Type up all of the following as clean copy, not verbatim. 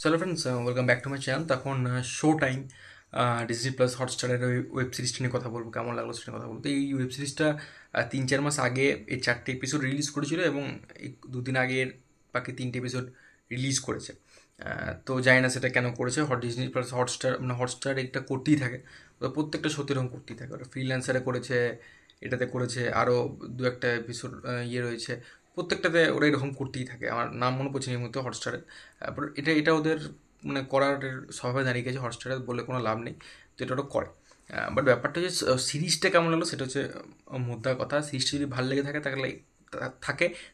Hello friends, welcome back to my channel. তখন show time Disney plus হটস্টারের ওই web সিরিজটা নিয়ে কথা বলবো, কেমন লাগলো সেটা নিয়ে কথা বলবো। তো এই ওয়েব সিরিজটা 3-4 মাস আগে এই 4টে এপিসোড রিলিজ করেছিল এবং এই 2 দিন আগের বাকি 3টে এপিসোড রিলিজ করেছে। তো জানি না সেটা কেন করেছে। ডিজনি প্লাস হটস্টার মানে হটস্টার এটা করতেই থাকে, ওরা প্রত্যেকটা সত্যি এরকম করতেই থাকে। ওরা ফ্রিল্যান্সারে করেছে, এটাতে করেছে, আরও দু একটা এপিসোড ইয়ে রয়েছে, প্রত্যেকটাতে ওরা এরকম করতেই থাকে। আমার নাম মনে পড়ছে না এই মুহূর্তে হটস্টারের। তারপর এটা ওদের মানে করার স্বভাবে দাঁড়িয়ে গেছে, হটস্টারে বলে কোনো লাভ নেই, তো এটা ওটা করে। বাট ব্যাপারটা হচ্ছে সিরিজটা কেমন লাগলো সেটা হচ্ছে মোদ্দা কথা। সিরিজটা যদি ভালো লেগে থাকে তাহলে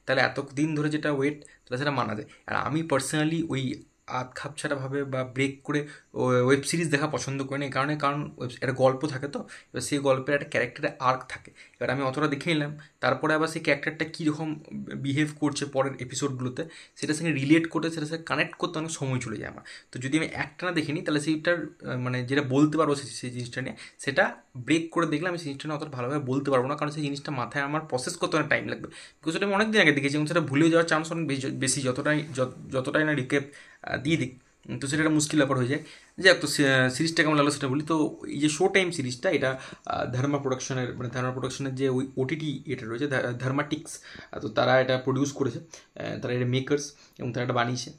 তাহলে এতদিন ধরে যেটা ওয়েট, তাহলে সেটা মানা যায়। আর আমি পার্সোনালি ওই আধ খাপছাড়াভাবে বা ব্রেক করে ওয়েব সিরিজ দেখা পছন্দ করি না। এই কারণ একটা গল্প থাকে, তো এবার সেই গল্পের একটা ক্যারেক্টারের আর্ক থাকে। এবার আমি অতটা দেখে নিলাম, তারপরে আবার সেই ক্যারেক্টারটা কীরকম বিহেভ করছে পরের এপিসোডগুলোতে, সেটার সঙ্গে রিলেট করতে, সেটার সাথে কানেক্ট করতে অনেক সময় চলে যায় আমার। তো যদি আমি একটানা দেখিনি তাহলে সেইটার মানে যেটা বলতে পারবো সেই জিনিসটা নিয়ে, সেটা ব্রেক করে দেখলে আমি সেই জিনিসটা নিয়ে অতটা ভালোভাবে বলতে পারবো না, কারণ সেই জিনিসটা মাথায় আমার প্রসেস করতে অনেক টাইম লাগবে। বিকজ সেটা আমি অনেক দিন আগে দেখেছি এবং সেটা ভুলে যাওয়ার চান্স অনেক বেশি যতটাই না রিকেপ দিয়ে দিই। তো সেটা একটা মুশকিল ব্যাপার হয়ে যায়। যাক, তো সিরিজটা কেমন লাগলো সেটা বলি। তো এই যে শো টাইম সিরিজটা, এটা ধর্মা প্রোডাকশনের যে ওই ওটিটি এটা রয়েছে ধর্মাটিক্স, তো তারা এটা প্রডিউস করেছে, তারা এটা মেকার্স এবং তারা এটা বানিয়েছে।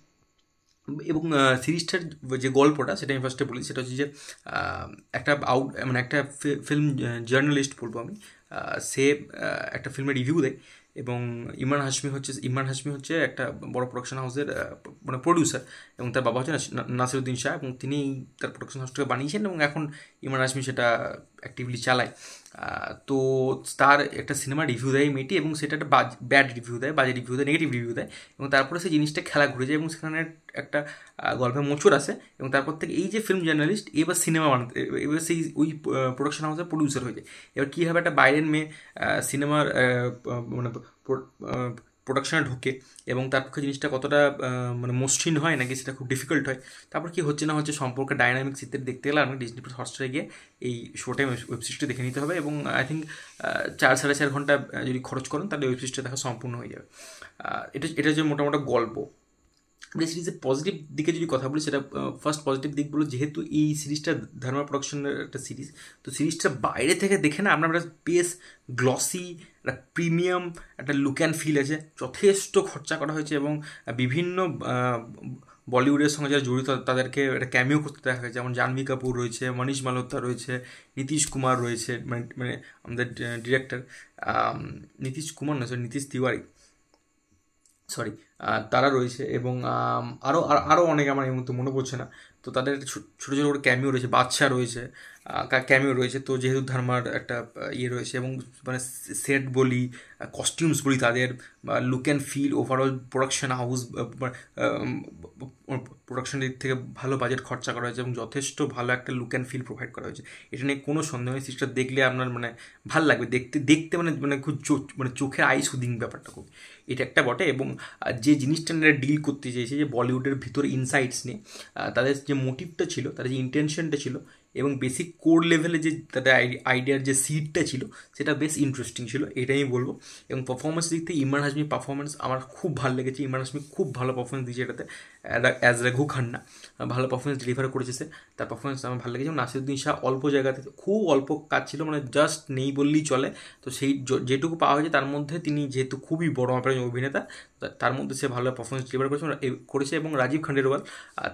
এবং সিরিজটার যে গল্পটা সেটা আমি ফার্স্টে বলি। সেটা হচ্ছে যে একটা মানে একটা ফিল্ম জার্নালিস্ট বলবো আমি, সে একটা ফিল্মের রিভিউ দেয় এবং ইমরান হাশমি হচ্ছে একটা বড় প্রোডাকশন হাউসের মানে প্রডিউসার, এবং তার বাবা হচ্ছে নাসিরুদ্দিন শাহ, এবং তিনি তার প্রোডাকশন হাউসটাকে বানিয়েছেন এবং এখন ইমরান হাশমি সেটা অ্যাক্টিভলি চালায়। তো তার একটা সিনেমা রিভিউ দেয় মেয়েটি, এবং সেটা একটা ব্যাড রিভিউ দেয়, বাজে রিভিউ দেয়, নেগেটিভ রিভিউ দেয়, এবং তারপরে সেই জিনিসটা খেলা ঘুরে যায় এবং সেখানে একটা গল্পের মোচড় আসে, এবং তারপর থেকে এই যে ফিল্ম জার্নালিস্ট এবার সিনেমা বানাতে, এবার সেই ওই প্রোডাকশন হাউসের প্রডিউসার হয়ে যায়। এবার কীভাবে একটা বাইরের মেয়ে সিনেমার মানে প্রোডাকশনে ঢোকে এবং তার পক্ষে জিনিসটা কতটা মানে মসৃণ হয় নাকি সেটা খুব ডিফিকাল্ট হয়, তারপর কি হচ্ছে না হচ্ছে সম্পর্কে ডাইনামিক্স ইত্যাদি দেখতে গেলে আপনাকে ডিজনি প্লাস হটস্টারে গিয়ে এই শো টাইম ওয়েব সিরিজটা দেখে নিতে হবে। এবং আই থিঙ্ক 4-4.5 ঘন্টা যদি খরচ করেন তাহলে ওয়েব সিরিজটা দেখা সম্পূর্ণ হয়ে যাবে। এটা যে মোটামুটি গল্প। এই সিরিজের পজিটিভ দিকে যদি কথা বলি, সেটা ফার্স্ট পজিটিভ দিক বলো, যেহেতু এই সিরিজটা ধর্মা প্রোডাকশনের একটা সিরিজ, তো সিরিজটা বাইরে থেকে দেখে না আপনার বেশ গ্লসি, একটা প্রিমিয়াম একটা লুক অ্যান্ড ফিল আছে। যথেষ্ট খরচা করা হয়েছে এবং বিভিন্ন বলিউডের সঙ্গে যারা জড়িত তাদেরকে একটা ক্যামিও করতে দেখা গেছে, যেমন জাহ্নবী কাপুর রয়েছে, মনীষ মালহোত্রা রয়েছে, নীতিশ কুমার রয়েছে, মানে আমাদের ডিরেক্টর নীতিশ কুমার নয়, সরি নীতিশ তিওয়ারি, সরি, তারা রয়েছে, এবং আরও আরও অনেকে আমার এই মুহূর্তে মনে পড়ছে না। তো তাদের ছোটো ছোটো করে ক্যামিও রয়েছে, বাচ্চা রয়েছে, ক্যামিও রয়েছে। তো যেহেতু ধর্মার একটা ইয়ে রয়েছে, এবং মানে সেট বলি, কস্টিউমস বলি, তাদের look and feel, overall production house, production দিক থেকে ভালো বাজেট খরচা করা হয়েছে এবং যথেষ্ট ভালো একটা লুক অ্যান্ড ফিল প্রোভাইড করা হয়েছে। এটা নিয়ে কোনো সন্দেহ নেই। সিরিজটা দেখলে আপনার মানে ভাল লাগবে, দেখতে দেখতে মানে মানে খুব মানে চোখের আই সুদিং ব্যাপারটা খুব, এটা একটা বটে। এবং যে জিনিসটা নিয়ে ডিল করতে চেয়েছে, যে বলিউডের ভিতরে ইনসাইটস নিয়ে তাদের যে মোটিভটা ছিল, তাদের যে ইন্টেনশনটা ছিল, এবং বেসিক কোর লেভেলে যে তাদের আইডিয়ার যে সিডটা ছিল, সেটা বেশ ইন্টারেস্টিং ছিল, এটাই আমি বলবো। এবং পারফরমেন্স দিক থেকে ইমরান হাশমির পারফরমেন্স আমার খুব ভালো লেগেছে। ইমরান হাশমি খুব ভালো পারফরমেন্স দিয়েছে এটাতে, অ্যাজ রঘু খান্না ভালো পারফরমেন্স ডেলিভার করেছে সে, তার পারফরমেন্স আমার ভালো লেগেছে। এবং নাসিরুদ্দিন শাহ অল্প জায়গাতে, খুব অল্প কাজ ছিল, মানে জাস্ট নেই বললেই চলে। তো সেই যেটুকু পাওয়া হয়েছে তার মধ্যে তিনি যেহেতু খুবই বড় মাপের অভিনেতা, তার মধ্যে সে ভালো পারফরমেন্স ডেলিভার করেছে। এবং রাজীব খান্ডেলওয়াল,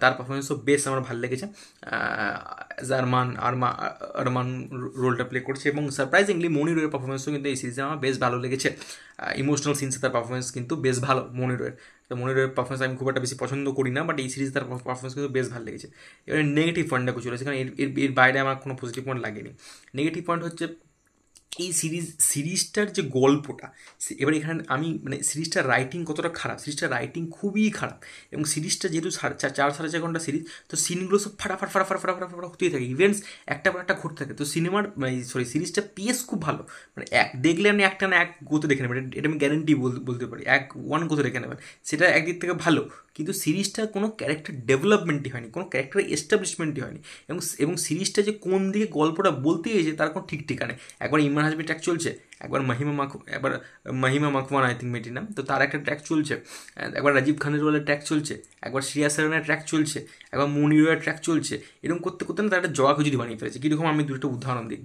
তার পারফরমেন্সও বেশ আমার ভালো লেগেছে। আরমান রোলটা প্লে করছে, এবং সারপ্রাইজিংলি মনিরের পারফরমেন্সও কিন্তু এই সিরিজে আমার বেশ ভালো লেগেছে। ইমোশনাল সিনসে তার পারফরমেন্স কিন্তু বেশ ভালো মনিরের। তো মনিরের পারফরমেন্স আমি খুব একটা বেশি পছন্দ করি না, বাট এই সিরিজ তার পারফরমেন্স কিন্তু বেশ ভালো লেগেছে। এবার নেগেটিভ পয়েন্টটা চলে এসেছে, কারণ এর বাইরে আমার কোনো পজিটিভ পয়েন্ট লাগেনি। নেগেটিভ পয়েন্ট হচ্ছে এই সিরিজটার যে গল্পটা, এবার এখানে আমি মানে সিরিজটার রাইটিং কতটা খারাপ, সিরিজটার রাইটিং খুবই খারাপ। এবং সিরিজটা যেহেতু 4-4.5 ঘন্টা সিরিজ, তো সিনগুলো সব ফাটাফাট ফাটাফাট ফাটাফাট ফাটাফাট হতেই থাকে, ইভেন্টস একটা পর একটা ঘটতে থাকে। তো সিরিজটা পিএস খুব ভালো, মানে দেখলে আপনি একটা না এক গোতে দেখে নেবেন, এটা আমি গ্যারেন্টি বলতে পারি, 1 গোতে দেখে নেবেন। সেটা একদিক থেকে ভালো, কিন্তু সিরিজটার কোনো ক্যারেক্টার ডেভেলপমেন্টই হয়নি, কোনো ক্যারেক্টার এস্টাবলিশমেন্টই হয়নি, এবং সিরিজটা যে কোন দিকে গল্পটা বলতে গিয়েছে তার কোনো ঠিক ঠিকানা নেই। একবার ইমরান হাশমি ট্র্যাক চলছে, একবার মাহিমা মাখওয়ান আই থিঙ্ক মেয়েটির নাম, তো তার একটা ট্র্যাক চলছে, একবার রাজীব খানের বলে ট্র্যাক চলছে, একবার শ্রেয়া সেরানের ট্র্যাক চলছে, একবার মনিরের ট্র্যাক চলছে। এরকম করতে করতে না তার একটা জগা খুঁজুরি বানিয়ে ফেলেছে। কীরকম আমি দুটো উদাহরণ দিই।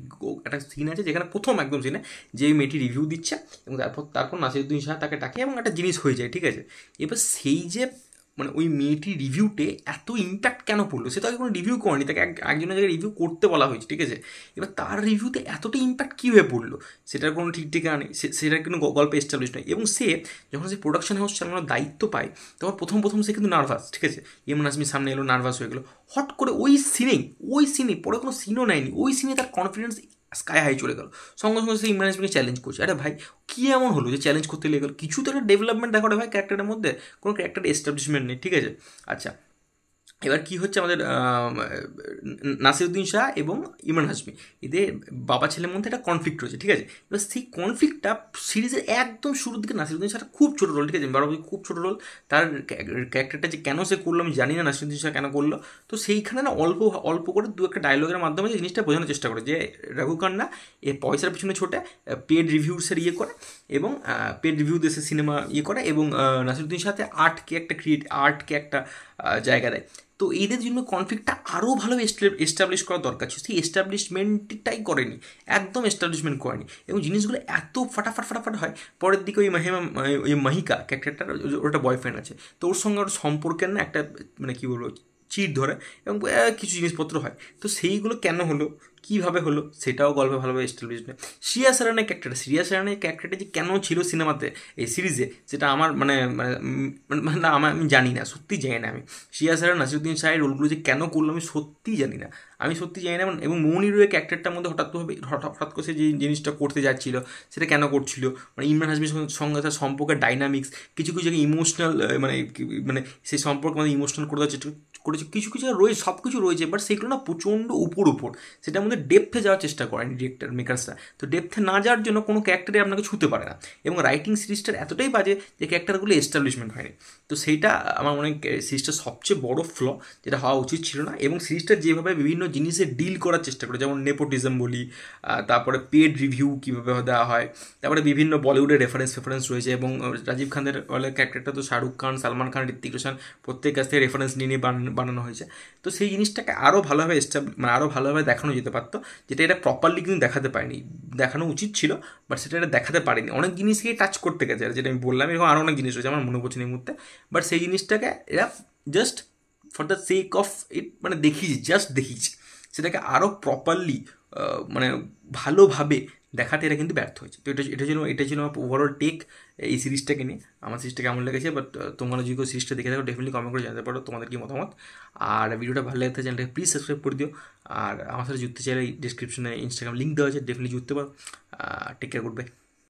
একটা সিন আছে যেখানে প্রথম একদম সিনে যে মেয়েটি রিভিউ দিচ্ছে এবং তারপর নাসিরুদ্দিন শাহ তাকে ডাকে এবং একটা জিনিস হয়ে যায়, ঠিক আছে। এবার সেই যে মানে ওই মেয়েটির রিভিউতে এত ইম্প্যাক্ট কেন পড়লো, সে তো আগে কোনো রিভিউ করেনি, তাকে একজনের জায়গায় রিভিউ করতে বলা হয়েছে, ঠিক আছে। এবার তার রিভিউতে এতটা ইম্প্যাক্ট কীভাবে পড়লো সেটার কোনো ঠিক ঠিকানা নেই, সেটার কোনো গল্পে এস্টাবলিশ নয়। এবং সে যখন সে প্রোডাকশন হাউস চালানোর দায়িত্ব পায় তখন প্রথম সে কিন্তু নার্ভাস, ঠিক আছে। ইমরান হাশমির সামনে এলো, নার্ভাস হয়ে গেলো, হট করে ওই সিনে পরে কোনো সিনও নেয়নি, ওই সিনে তার কনফিডেন্স স্কাই হাই চলে গেল। সঙ্গে সঙ্গে সে ইমরান হাশমিকে চ্যালেঞ্জ করছে। আরে ভাই কী এমন হলো যে চ্যালেঞ্জ করতে লেগে গেল? কিছু তো একটা ডেভেলপমেন্ট দেখানো ভাই ক্যারেক্টারের মধ্যে, কোনো ক্যারেক্টার এস্টাবলিশমেন্ট নেই, ঠিক আছে। আচ্ছা, এবার কি হচ্ছে আমাদের নাসিরুদ্দিন শাহ এবং ইমরান হাশমি এদের বাবা ছেলের মধ্যে একটা কনফ্লিক্ট রয়েছে, ঠিক আছে। এবার সেই কনফ্লিক্টটা সিরিজের একদম শুরুর দিকে নাসিরুদ্দিন শাহ খুব ছোটো রোল, ঠিক আছে, বাবা খুব ছোটো রোল, তার ক্যারেক্টারটা যে কেন সে করলো আমি জানি না, নাসিরুদ্দিন শাহ কেন করলো। তো সেইখানে না অল্প অল্প করে দু একটা ডায়লগের মাধ্যমে যে জিনিসটা বোঝানোর চেষ্টা করে যে রঘু খান্না এ পয়সার পিছনে ছোটে, পেড রিভিউসের ইয়ে করে এবং পেড রিভিউ দেশে সিনেমা ইয়ে করে, এবং নাসিরুদ্দিন শাহতে আর্টকে একটা জায়গা দেয়। তো এদের জন্য কনফ্লিক্টটা আরও ভালোভাবে এস্টাবলিশ করা দরকার ছিল, সেই এস্টাবলিশমেন্টটাই করেনি, একদম এস্টাবলিশমেন্ট করেনি, এবং জিনিসগুলো এত ফাটাফাট হয়। পরের দিকে ওই মাহিকা ক্যারেক্টারটার ওটা বয়ফ্রেন্ড আছে, তো ওর সঙ্গে ওর সম্পর্কের না একটা মানে কী বলবো চিট ধরে এবং কিছু জিনিসপত্র হয়। তো সেইগুলো কেন হলো, কীভাবে হলো সেটাও গল্পে ভালোভাবে এস্টাবলিশ নয়। শ্রেয়া সেরানের ক্যারেক্টারটা যে কেন ছিল সিনেমাতে এই সিরিজে, সেটা আমার আমি জানি না, সত্যি জানি না। আমি শ্রেয়া সেরান নাসিরুদ্দিন শাহের রোলগুলো যে কেন করলো আমি সত্যিই জানি না, এবং মনিরের ক্যারেক্টারটার মধ্যে হঠাৎ করে সে যে জিনিসটা করতে যাচ্ছিল সেটা কেন করছিল, মানে ইমরান হাশমির সঙ্গে তার সম্পর্কের ডাইনামিক্স, কিছু জায়গায় ইমোশনাল মানে সেই সম্পর্কে আমাদের ইমোশনাল করে দেওয়ার চেষ্টা করেছে, কিছু রয়েছে, সব কিছু রয়েছে, বাট সেগুলো না প্রচণ্ড উপর সেটার মধ্যে ডেপথে যাওয়ার চেষ্টা করেন ডিরেক্টর মেকার্সরা। তো ডেপথে না যাওয়ার জন্য কোনো ক্যারেক্টারে আপনাকে ছুতে পারে না, এবং রাইটিং সিরিজটার এতটাই বাজে যে ক্যারেক্টারগুলো এস্টাবলিশমেন্ট হয়নি। তো সেইটা আমার মনে হয় সিরিজটার সবচেয়ে বড় ফ্ল, যেটা হওয়া উচিত ছিল না। এবং সিরিজটা যেভাবে বিভিন্ন জিনিসে ডিল করার চেষ্টা করে, যেমন নেপোটিজম বলি, তারপরে পেড রিভিউ কীভাবে দেওয়া হয়, তারপরে বিভিন্ন বলিউডের রেফারেন্স রয়েছে, এবং রাজীব খানের ক্যারেক্টারটা তো শাহরুখ খান, সালমান খান, ঋত্বিক রোশন প্রত্যেক কাছ থেকে রেফারেন্স নিয়ে বানানো হয়েছে। তো সেই জিনিসটাকে আরও ভালোভাবে আরও ভালোভাবে দেখানো যেতে পারতো, যেটা এটা প্রপারলি কিন্তু দেখাতে পারেনি, দেখানো উচিত ছিল, বাট সেটা এটা দেখাতে পারেনি। অনেক জিনিসকেই টাচ করতে গেছে, যেটা আমি বললাম, এরকম আরও অনেক জিনিস রয়েছে আমার মনে পড়ছে এই মুহূর্তে, বাট সেই জিনিসটাকে এরা just for the sake of it মানে দেখিয়েছে, সেটাকে আরও প্রপারলি মানে ভালোভাবে দেখাতে এরা কিন্তু ব্যর্থ হয়েছে। তো এটা ছিল আমার ওভারঅল টেক এই সিরিজটাকে নিয়ে। আমার সিরিজটা কেমন লেগেছে, বাট তোমরা যদি কেউ সিরিজটা দেখে থাকো ডেফিনেটলি কমেন্ট করে জানাতে পারো তোমাদের কি মতামত। আর ভিডিওটা ভালো লাগতে চ্যানেলটাকে প্লিজ সাবস্ক্রাইব করে দিও, আর আমার সাথে জুড়তে চাইলে ডিসক্রিপশনে ইনস্টাগ্রাম লিঙ্ক দেওয়া আছে, ডেফিনেটলি জুড়তে পারো। Take care, good by.